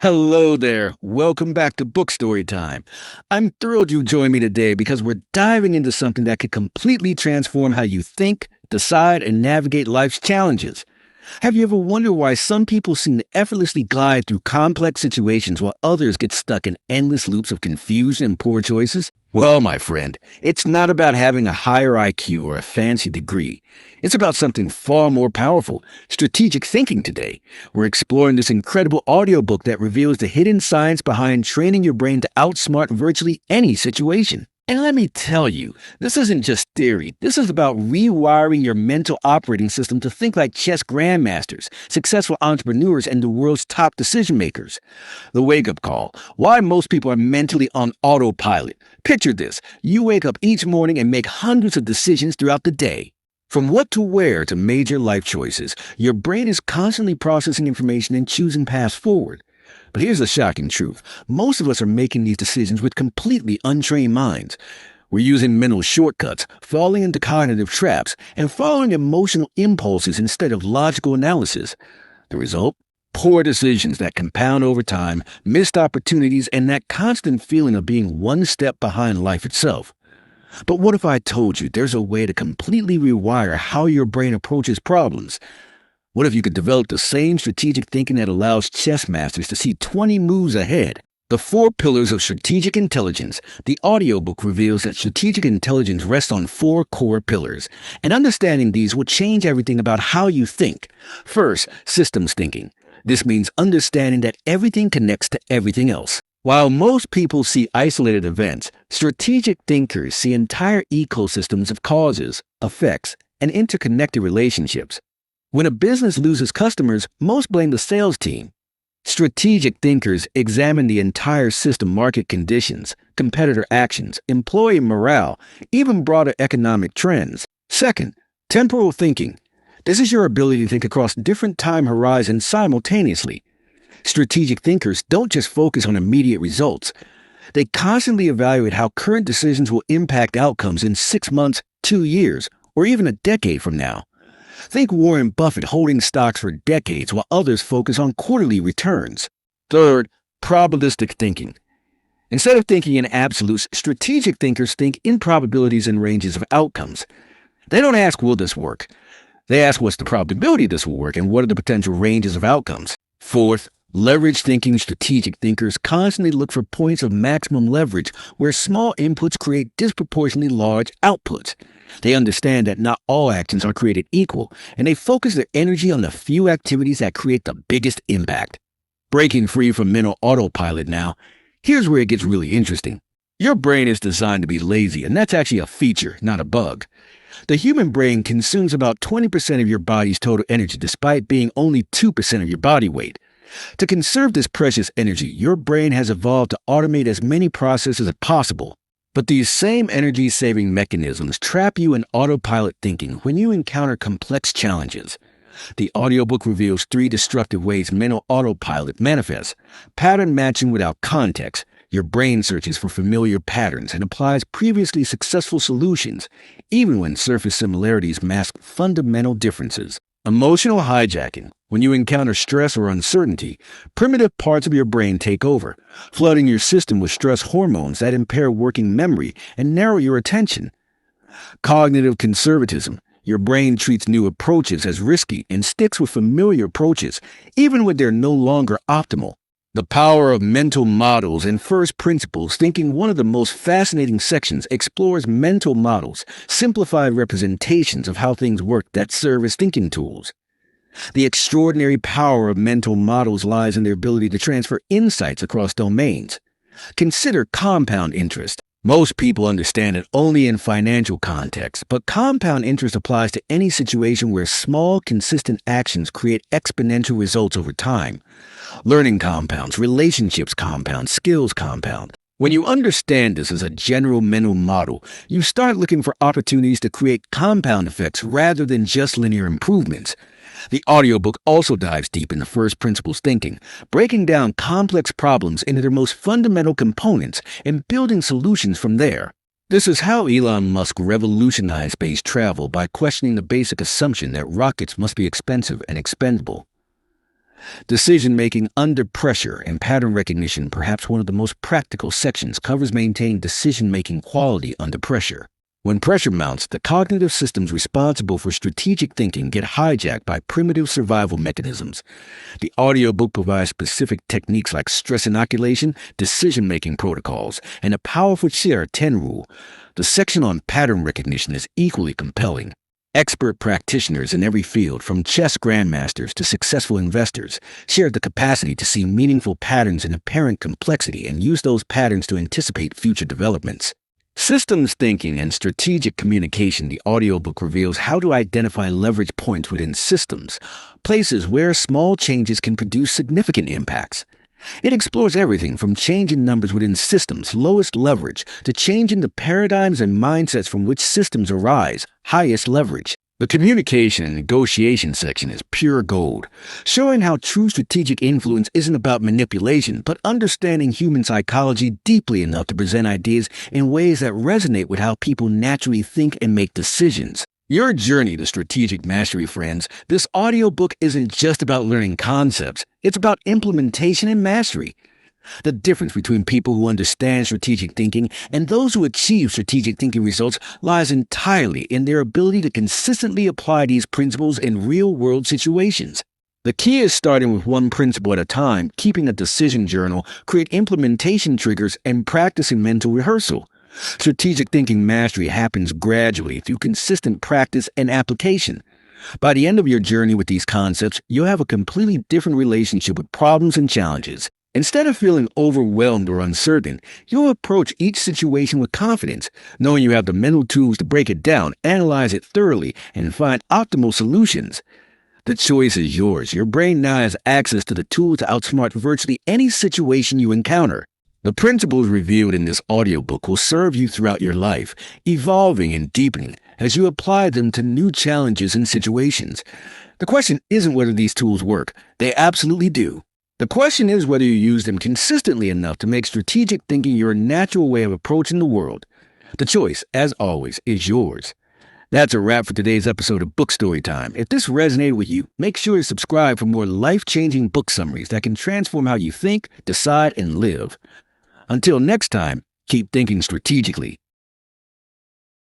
Hello there. Welcome back to Bookstory Time. I'm thrilled you joined me today because we're diving into something that could completely transform how you think, decide, and navigate life's challenges. Have you ever wondered why some people seem to effortlessly glide through complex situations while others get stuck in endless loops of confusion and poor choices? Well, my friend, it's not about having a higher IQ or a fancy degree. It's about something far more powerful, strategic thinking today. We're exploring this incredible audiobook that reveals the hidden science behind training your brain to outsmart virtually any situation. And let me tell you, this isn't just theory. This is about rewiring your mental operating system to think like chess grandmasters, successful entrepreneurs, and the world's top decision makers. The wake-up call. Why most people are mentally on autopilot. Picture this. You wake up each morning and make hundreds of decisions throughout the day. From what to wear to major life choices, your brain is constantly processing information and choosing paths forward. But here's the shocking truth. Most of us are making these decisions with completely untrained minds. We're using mental shortcuts, falling into cognitive traps, and following emotional impulses instead of logical analysis. The result? Poor decisions that compound over time, missed opportunities, and that constant feeling of being one step behind life itself. But what if I told you there's a way to completely rewire how your brain approaches problems? What if you could develop the same strategic thinking that allows chess masters to see 20 moves ahead? The 4 pillars of strategic intelligence. The audiobook reveals that strategic intelligence rests on 4 core pillars, and understanding these will change everything about how you think. First, systems thinking. This means understanding that everything connects to everything else. While most people see isolated events, strategic thinkers see entire ecosystems of causes, effects, and interconnected relationships. When a business loses customers, most blame the sales team. Strategic thinkers examine the entire system, market conditions, competitor actions, employee morale, even broader economic trends. Second, temporal thinking. This is your ability to think across different time horizons simultaneously. Strategic thinkers don't just focus on immediate results. They constantly evaluate how current decisions will impact outcomes in 6 months, 2 years, or even a decade from now. Think Warren Buffett holding stocks for decades while others focus on quarterly returns. Third, probabilistic thinking. Instead of thinking in absolutes, strategic thinkers think in probabilities and ranges of outcomes. They don't ask, will this work? They ask, what's the probability this will work and what are the potential ranges of outcomes? Fourth, leverage thinking. Strategic thinkers constantly look for points of maximum leverage where small inputs create disproportionately large outputs. They understand that not all actions are created equal, and they focus their energy on the few activities that create the biggest impact. Breaking free from mental autopilot now, here's where it gets really interesting. Your brain is designed to be lazy, and that's actually a feature, not a bug. The human brain consumes about 20% of your body's total energy despite being only 2% of your body weight. To conserve this precious energy, your brain has evolved to automate as many processes as possible. But these same energy-saving mechanisms trap you in autopilot thinking when you encounter complex challenges. The audiobook reveals 3 destructive ways mental autopilot manifests. Pattern matching without context. Your brain searches for familiar patterns and applies previously successful solutions, even when surface similarities mask fundamental differences. Emotional hijacking. When you encounter stress or uncertainty, primitive parts of your brain take over, flooding your system with stress hormones that impair working memory and narrow your attention. Cognitive conservatism. Your brain treats new approaches as risky and sticks with familiar approaches, even when they're no longer optimal. The power of mental models and first principles thinking. One of the most fascinating sections explores mental models, simplified representations of how things work that serve as thinking tools. The extraordinary power of mental models lies in their ability to transfer insights across domains. Consider compound interest. Most people understand it only in financial context, but compound interest applies to any situation where small, consistent actions create exponential results over time. Learning compounds, relationships compound, skills compound. When you understand this as a general mental model, you start looking for opportunities to create compound effects rather than just linear improvements. The audiobook also dives deep into first principles thinking, breaking down complex problems into their most fundamental components and building solutions from there. This is how Elon Musk revolutionized space travel by questioning the basic assumption that rockets must be expensive and expendable. Decision-making under pressure and pattern recognition, perhaps one of the most practical sections, covers maintaining decision-making quality under pressure. When pressure mounts, the cognitive systems responsible for strategic thinking get hijacked by primitive survival mechanisms. The audiobook provides specific techniques like stress inoculation, decision-making protocols, and a powerful share 10 rule. The section on pattern recognition is equally compelling. Expert practitioners in every field, from chess grandmasters to successful investors, share the capacity to see meaningful patterns in apparent complexity and use those patterns to anticipate future developments. Systems thinking and strategic communication, the audiobook reveals how to identify leverage points within systems, places where small changes can produce significant impacts. It explores everything from changing numbers within systems, lowest leverage, to changing the paradigms and mindsets from which systems arise, highest leverage. The communication and negotiation section is pure gold, showing how true strategic influence isn't about manipulation, but understanding human psychology deeply enough to present ideas in ways that resonate with how people naturally think and make decisions. Your journey to strategic mastery, friends. This audiobook isn't just about learning concepts. It's about implementation and mastery. The difference between people who understand strategic thinking and those who achieve strategic thinking results lies entirely in their ability to consistently apply these principles in real-world situations. The key is starting with one principle at a time, keeping a decision journal, create implementation triggers, and practicing mental rehearsal. Strategic thinking mastery happens gradually through consistent practice and application. By the end of your journey with these concepts, you'll have a completely different relationship with problems and challenges. Instead of feeling overwhelmed or uncertain, you'll approach each situation with confidence, knowing you have the mental tools to break it down, analyze it thoroughly, and find optimal solutions. The choice is yours. Your brain now has access to the tools to outsmart virtually any situation you encounter. The principles revealed in this audiobook will serve you throughout your life, evolving and deepening as you apply them to new challenges and situations. The question isn't whether these tools work. They absolutely do. The question is whether you use them consistently enough to make strategic thinking your natural way of approaching the world. The choice, as always, is yours. That's a wrap for today's episode of Bookstory Time. If this resonated with you, make sure to subscribe for more life-changing book summaries that can transform how you think, decide, and live. Until next time, keep thinking strategically.